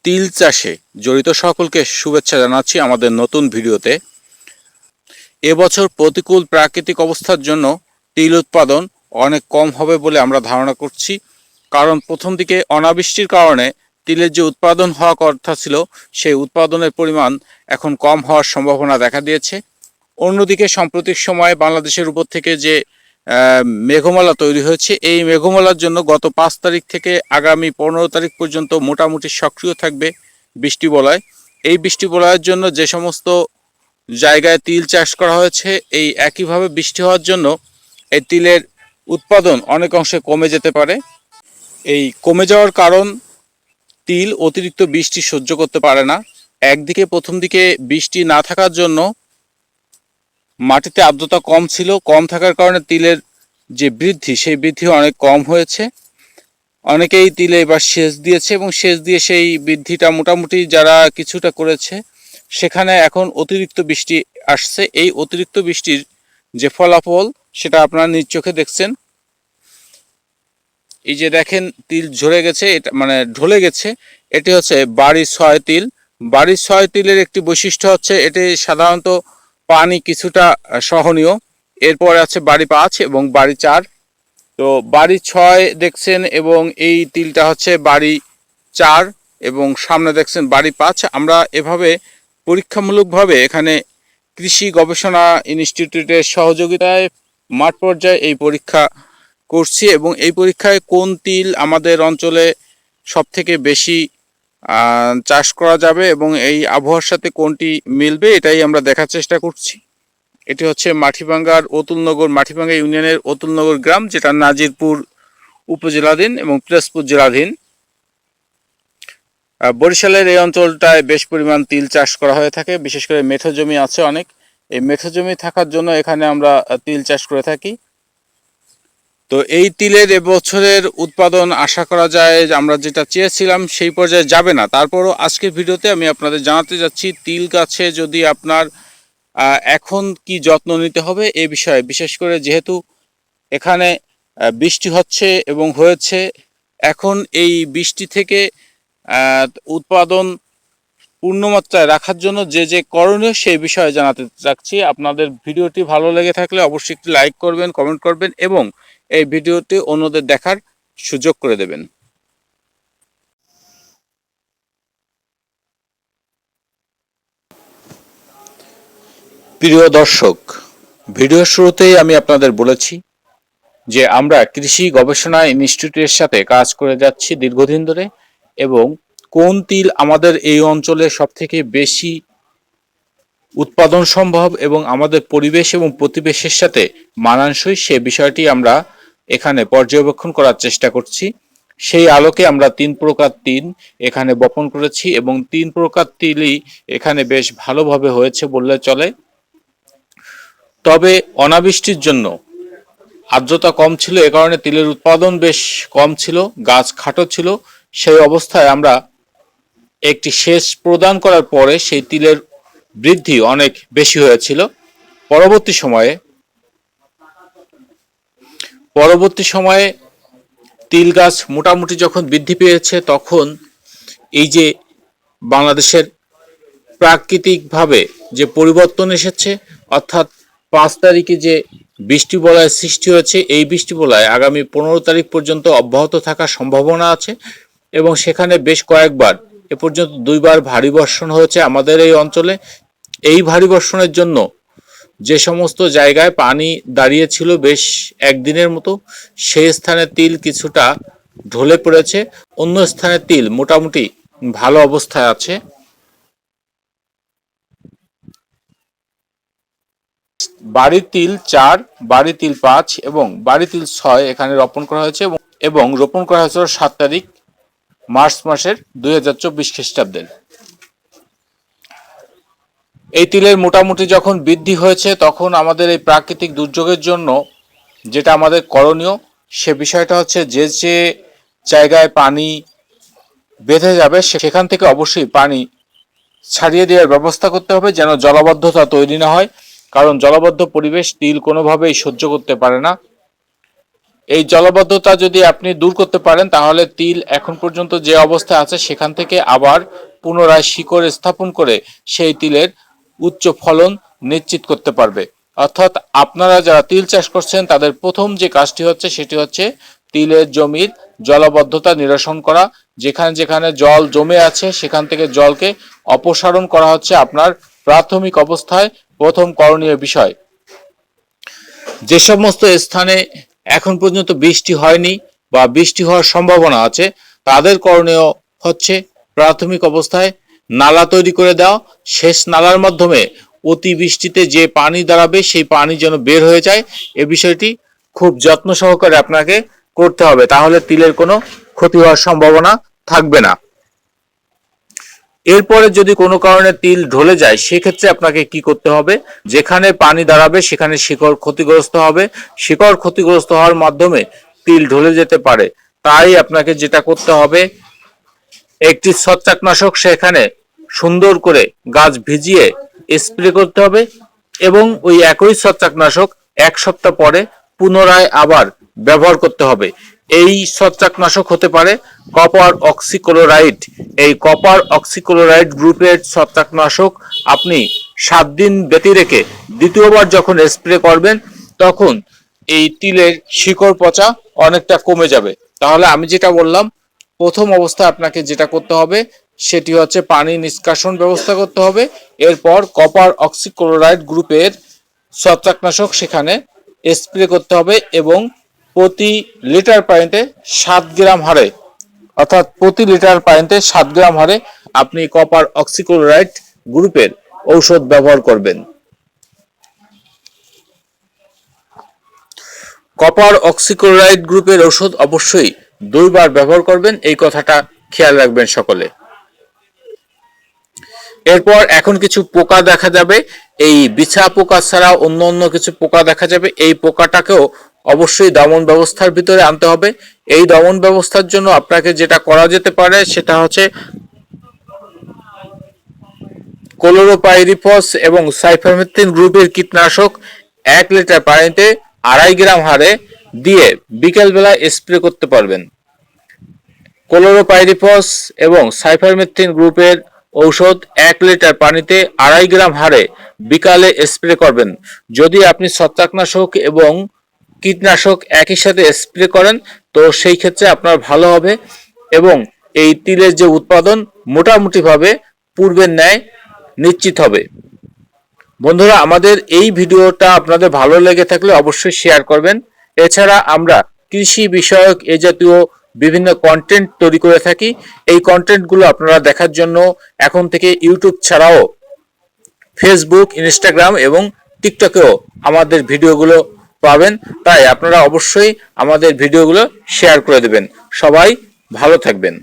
তিল চাষে জড়িত সকলকে শুভেচ্ছা জানাচ্ছি আমাদের নতুন ভিডিওতে। এবছর প্রতিকূল প্রাকৃতিক অবস্থার জন্য তিল উৎপাদন অনেক কম হবে বলে আমরা ধারণা করছি। কারণ প্রথম দিকে অনাবৃষ্টির কারণে তিলের যে উৎপাদন হওয়ার কথা ছিল সেই উৎপাদনের পরিমাণ এখন কম হওয়ার সম্ভাবনা দেখা দিয়েছে। অন্যদিকে সাম্প্রতিক সময়ে বাংলাদেশের উপর থেকে যে মেঘমালা তৈরি হয়েছে, এই মেঘমালার জন্য গত 5 তারিখ থেকে আগামী 15 তারিখ পর্যন্ত মোটামুটি সক্রিয় থাকবে বৃষ্টি বলয়। এই বৃষ্টি বলয়ের জন্য যে সমস্ত জায়গায় তিল চাষ করা হয়েছে, এই একইভাবে বৃষ্টি হওয়ার জন্য এই তিলের উৎপাদন অনেক অংশে কমে যেতে পারে। এই কমে যাওয়ার কারণ, তিল অতিরিক্ত বৃষ্টি সহ্য করতে পারে না। একদিকে প্রথম দিকে বৃষ্টি না থাকার জন্য মাটিতে আর্দ্রতা কম ছিল, কম থাকার কারণে তিলের যে বৃদ্ধি সেই বৃদ্ধি অনেক কম হয়েছে। অনেকেই তিলে এবার সেচ দিয়েছে এবং সেচ দিয়ে সেই বৃদ্ধিটা মোটামুটি যারা কিছুটা করেছে, সেখানে এখন অতিরিক্ত বৃষ্টি আসছে। এই অতিরিক্ত বৃষ্টির যে ফলাফল সেটা আপনারা নিজ চোখে দেখছেন। এই যে দেখেন তিল ঝরে গেছে, এটা মানে ঢলে গেছে। এটি হচ্ছে বাড়ি 6 তিল। বাড়ি 6 তিলের একটি বৈশিষ্ট্য হচ্ছে এটি সাধারণত পানি কিছুটা সহনীয়। এরপর আছে বাড়ি 5 এবং বাড়ি 4। তো বাড়ি 6 দেখছেন এবং এই তিলটা হচ্ছে বাড়ি 4 এবং সামনে দেখছেন বাড়ি 5। আমরা এভাবে পরীক্ষামূলকভাবে এখানে কৃষি গবেষণা ইনস্টিটিউটের সহযোগিতায় মাঠ পর্যায়ে এই পরীক্ষা করছি এবং এই পরীক্ষায় কোন তিল আমাদের অঞ্চলে সবথেকে বেশি চাষ করা যাবে এবং এই আবহাওয়ার সাথে কোনটি মিলবে এটাই আমরা দেখার চেষ্টা করছি। এটি হচ্ছে মাটিভাঙ্গার অতুলনগর, মাটিভাঙ্গা ইউনিয়নের অতুলনগর গ্রাম, যেটা নাজিরপুর উপজেলাধীন এবং পিরোজপুর জেলাধীন। বরিশালের এই অঞ্চলটায় বেশ পরিমাণ তিল চাষ করা হয়ে থাকে, বিশেষ করে মেঠো জমি আছে অনেক। এই মেঠো জমি থাকার জন্য এখানে আমরা তিল চাষ করে থাকি। তো এই তিলের এবছরের উৎপাদন আশা করা যায় আমরা যেটা চেয়েছিলাম সেই পর্যায়ে যাবে না। তারপরও আজকের ভিডিওতে আমি আপনাদের জানাতে যাচ্ছি তিল গাছে যদি আপনার এখন কি যত্ন নিতে হবে এ বিষয়ে, বিশেষ করে যেহেতু এখানে বৃষ্টি হচ্ছে এবং হয়েছে, এখন এই বৃষ্টি থেকে উৎপাদন পূর্ণমাত্রায় রাখার জন্য যে যে করণীয় সেই বিষয়ে জানাতে চাচ্ছি। আপনাদের ভিডিওটি ভালো লেগে থাকলে অবশ্যই একটি লাইক করবেন, কমেন্ট করবেন এবং এই ভিডিওটি অন্যদের দেখার সুযোগ করে দেবেন। প্রিয় দর্শক, ভিডিওর শুরুতেই আমি আপনাদের বলেছি যে আমরা কৃষি গবেষণা ইনস্টিটিউটের সাথে কাজ করে যাচ্ছি দীর্ঘদিন ধরে এবং কোন তিল আমাদের এই অঞ্চলে সবথেকে বেশি উৎপাদন সম্ভব এবং আমাদের পরিবেশ এবং প্রতিবেশের সাথে মানানসই সে বিষয়টি আমরা এখানে পর্যবেক্ষণ করার চেষ্টা করছি। সেই আলোকে আমরা 3 প্রকার তিল এখানে বপন করেছি এবং 3 প্রকার তিলই এখানে বেশ ভালোভাবে হয়েছে বললে চলে। তবে অনাবৃষ্টির জন্য আর্দ্রতা কম ছিল, এ কারণে তিলের উৎপাদন বেশ কম ছিল, গাছ খাটো ছিল। সেই অবস্থায় আমরা একটি সেচ প্রদান করার পরে সেই তিলের বৃদ্ধি অনেক বেশি হয়েছিল। পরবর্তী সময়ে তিল গাছ মোটামুটি যখন বৃদ্ধি পেয়েছে, তখন এই যে বাংলাদেশের প্রাকৃতিকভাবে যে পরিবর্তন এসেছে, অর্থাৎ 5 তারিখে যে বৃষ্টি বলয়ের সৃষ্টি হয়েছে, এই বৃষ্টি বলয় আগামী 15 তারিখ পর্যন্ত অব্যাহত থাকার সম্ভাবনা আছে এবং সেখানে বেশ কয়েকবার এ পর্যন্ত 2 বার ভারী বর্ষণ হয়েছে আমাদের এই অঞ্চলে। এই ভারী বর্ষণের জন্য যে সমস্ত জায়গায় পানি দাঁড়িয়েছিল বেশ একদিনের মতো, সেই স্থানে তিল কিছুটা ঢলে পড়েছে, অন্য স্থানে তিল মোটামুটি ভালো অবস্থায় আছে। বাড়ি তিল 4, বাড়ি তিল 5 এবং বাড়ি তিল 6 এখানে রোপণ করা হয়েছে এবং রোপণ করা হয়েছিল 7 তারিখ মার্চ মাসের 2024 খ্রিস্টাব্দের। এই তিলের মোটামুটি যখন বৃদ্ধি হয়েছে, তখন আমাদের এই প্রাকৃতিক দুর্যোগের জন্য যেটা আমাদের করণীয় সে বিষয়টা হচ্ছে যে যে জায়গায় পানি বেঁধে যাবে সেখান থেকে অবশ্যই পানি ছাড়িয়ে দেওয়ার ব্যবস্থা করতে হবে, যেন জলাবদ্ধতা তৈরি না হয়। কারণ জলাবদ্ধ পরিবেশ তিল কোনোভাবেই সহ্য করতে পারে না। এই জলাবদ্ধতা যদি আপনি দূর করতে পারেন তাহলে তিল এখন পর্যন্ত যে অবস্থায় আছে সেখান থেকে আবার পুনরায় শিকড় স্থাপন করে সেই তিলের উচ্চ ফলন নিশ্চিত করতে পারবে। অর্থাৎ আপনারা যারা তিল চাষ করছেন তাদের প্রথম যে কাজটি হচ্ছে সেটি হচ্ছে তিলের জমির জলাবদ্ধতা নিরসন করা। যেখানে যেখানে জল জমে আছে সেখান থেকে জলকে অপসারণ করা হচ্ছে আপনার প্রাথমিক অবস্থায় প্রথম করণীয় বিষয়। যে সমস্ত স্থানে এখন পর্যন্ত বৃষ্টি হয়নি বা বৃষ্টি হওয়ার সম্ভাবনা আছে তাদের করণীয় হচ্ছে প্রাথমিক অবস্থায় নালা তৈরি করে দেওয়া। শেষ নালার মাধ্যমে অতিবৃষ্টিতে যে পানি দাঁড়াবে সেই পানি যেন বের হয়ে যায়, এ বিষয়টি খুব যত্ন সহকারে আপনাকে করতে হবে, তাহলে তিলের কোনো ক্ষতি হওয়ার সম্ভাবনা থাকবে না। এরপরে যদি কোনো কারণে তিল ঢলে যায় সেক্ষেত্রে আপনাকে কি করতে হবে, যেখানে পানি দাঁড়াবে সেখানে শিকড় ক্ষতিগ্রস্ত হবে, শিকড় ক্ষতিগ্রস্ত হওয়ার মাধ্যমে তিল ঢলে যেতে পারে। তাই আপনাকে যেটা করতে হবে, একটি ছত্রাকনাশক সেখানে সুন্দর করে গাছ ভিজিয়ে স্প্রে করতে হবে এবং ওই একই ছত্রাকনাশক 1 সপ্তাহ পরে পুনরায় আবার ব্যবহার করতে হবে। এই ছত্রাকনাশক হতে পারে কপার অক্সিক্লোরাইড। এই কপার অক্সিক্লোরাইড গ্রুপের ছত্রাকনাশক আপনি 7 দিন ব্যতী রেখে দ্বিতীয়বার যখন স্প্রে করবেন তখন এই তিলের শিকড় পচা অনেকটা কমে যাবে। তাহলে আমি যেটা বললাম, প্রথম অবস্থায় আপনাকে যেটা করতে হবে সেটি হচ্ছে পানি নিষ্কাশন ব্যবস্থা করতে হবে। এরপর কপার অক্সিক্লোরাইড গ্রুপের ছত্রাকনাশক সেখানে স্প্রে করতে হবে এবং প্রতি লিটার পানিতে 7 গ্রাম হারে, অর্থাৎ প্রতি লিটার পানিতে 7 গ্রাম হারে আপনি কপার অক্সিক্লোরাইড গ্রুপের ঔষধ ব্যবহার করবেন। কপার অক্সিক্লোরাইড গ্রুপের ঔষধ অবশ্যই 2 বার ব্যবহার করবেন, এই কথাটা খেয়াল রাখবেন সকলে। এরপর এখন কিছু পোকা দেখা যাবে, এই বিছা পোকা ছাড়া অন্য কিছু পোকা দেখা যাবে। এই পোকাটাকেও অবশ্যই দমন ব্যবস্থার ভিতরে আনতে হবে। এই দমন ব্যবস্থার জন্য আপনাকে যেটা করা যেতে পারে সেটা হচ্ছে ক্লোরোপাইরিফস এবং সাইফারমেথ্রিন গ্রুপের কীটনাশক 1 লিটার পানিতে 2.5 গ্রাম হারে দিয়ে বিকেলবেলা স্প্রে করতে পারবেন। ক্লোরোপাইরিফস এবং সাইফারমেথ্রিন গ্রুপের ঔষধ 1 লিটার পানিতে 2.5 গ্রাম হারে বিকালে স্প্রে করবেন। যদি আপনি ছত্রাকনাশক এবং কীটনাশক একই সাথে স্প্রে করেন তো সেই ক্ষেত্রে আপনার ভালো হবে এবং এই তিলের যে উৎপাদন মোটামুটিভাবে পূর্বের ন্যায় নিশ্চিত হবে। বন্ধুরা, আমাদের এই ভিডিওটা আপনাদের ভালো লেগে থাকলে অবশ্যই শেয়ার করবেন। এছাড়া আমরা কৃষি বিষয়ক এই জাতীয় বিভিন্ন কন্টেন্ট তৈরি করে থাকি। এই কন্টেন্টগুলো আপনারা দেখার জন্য এখন থেকে ইউটিউব ছাড়াও ফেসবুক, ইনস্টাগ্রাম এবং টিকটকেও আমাদের ভিডিওগুলো পাবেন। তাই আপনারা অবশ্যই আমাদের ভিডিওগুলো শেয়ার করে দেবেন। সবাই ভালো থাকবেন।